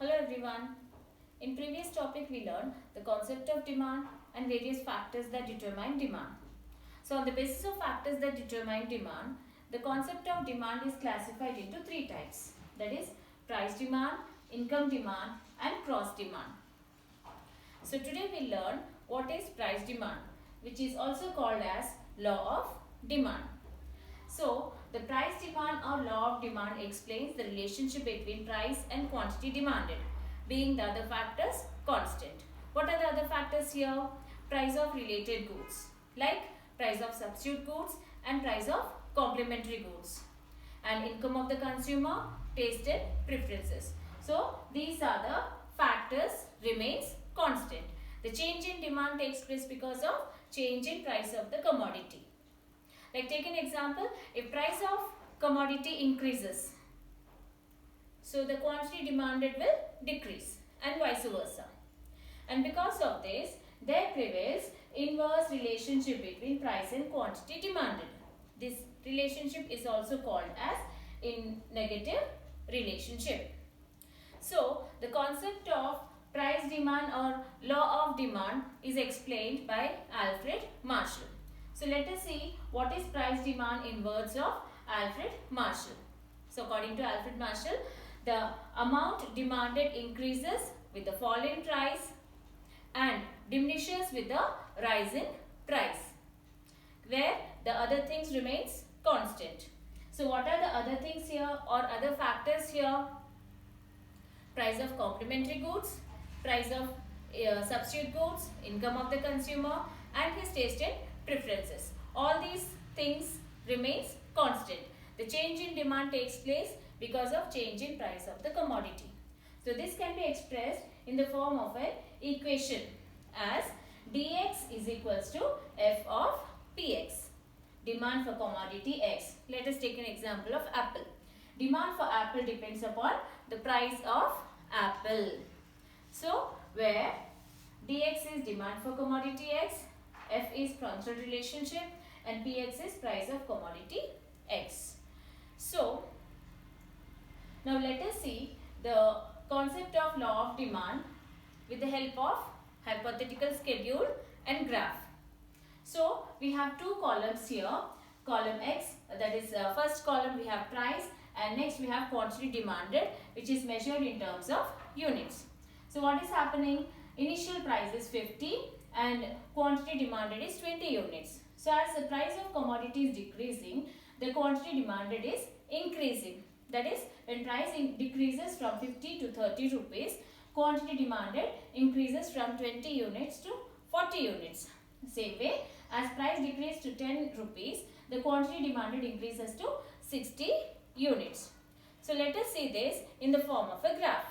Hello everyone. In previous topic we learned the concept of demand and various factors that determine demand. So on the basis of factors that determine demand, the concept of demand is classified into three types. That is price demand, income demand and cross demand. So today we learn what is price demand, which is also called as law of demand. So, the price demand or law of demand explains the relationship between price and quantity demanded, being the other factors constant. What are the other factors here? Price of related goods, like price of substitute goods and price of complementary goods. And income of the consumer, taste and preferences. So, these are the factors remains constant. The change in demand takes place because of change in price of the commodity. Like take an example, if price of commodity increases, so the quantity demanded will decrease and vice versa. And because of this, there prevails inverse relationship between price and quantity demanded. This relationship is also called as in negative relationship. So, the concept of price demand or law of demand is explained by Alfred Marshall. So let us see what is price demand in words of Alfred Marshall. So according to Alfred Marshall, the amount demanded increases with the fall in price and diminishes with the rise in price, where the other things remains constant. So what are the other things here or other factors here? Price of complementary goods, price of substitute goods, income of the consumer and his taste and preferences. All these things remains constant. The change in demand takes place because of change in price of the commodity. So this can be expressed in the form of an equation as dx is equals to f of px. Demand for commodity x. Let us take an example of apple. Demand for apple depends upon the price of apple. So where dx is demand for commodity x, f is constant relationship and px is price of commodity x. So now let us see the concept of law of demand with the help of hypothetical schedule and graph. So we have two columns here. Column x, that is first column we have price and next we have quantity demanded, which is measured in terms of units. So what is happening? Initial price is 50 and quantity demanded is 20 units. So as the price of commodity is decreasing, the quantity demanded is increasing. That is, when price decreases from 50 to 30 rupees, quantity demanded increases from 20 units to 40 units. Same way, as price decreases to 10 rupees, the quantity demanded increases to 60 units. So let us see this in the form of a graph.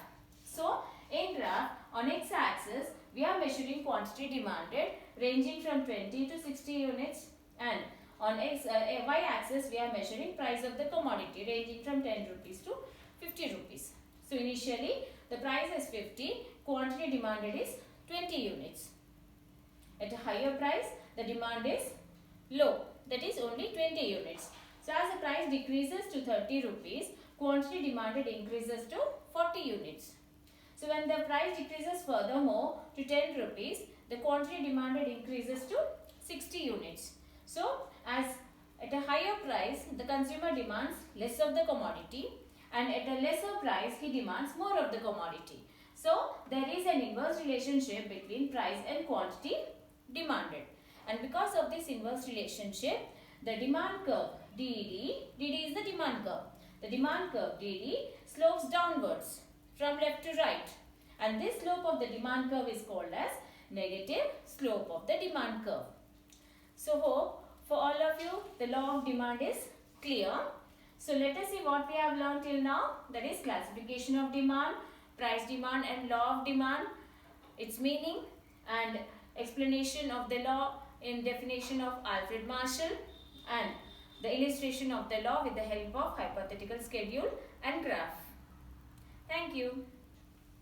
So in graph, on x-axis, we are measuring quantity demanded ranging from 20 to 60 units, and on y-axis, we are measuring price of the commodity ranging from 10 rupees to 50 rupees. So initially, the price is 50, quantity demanded is 20 units. At a higher price, the demand is low, that is only 20 units. So as the price decreases to 30 rupees, quantity demanded increases to 40 units. So when the price decreases furthermore to 10 rupees, the quantity demanded increases to 60 units. So as at a higher price, the consumer demands less of the commodity and at a lesser price, he demands more of the commodity. So there is an inverse relationship between price and quantity demanded. And because of this inverse relationship, the demand curve DD is the demand curve. The demand curve DD slopes downwards from left to right, and this slope of the demand curve is called as negative slope of the demand curve. So hope for all of you the law of demand is clear. So let us see what we have learned till now, that is classification of demand, price demand and law of demand, its meaning and explanation of the law in definition of Alfred Marshall, and the illustration of the law with the help of hypothetical schedule and graph. Thank you.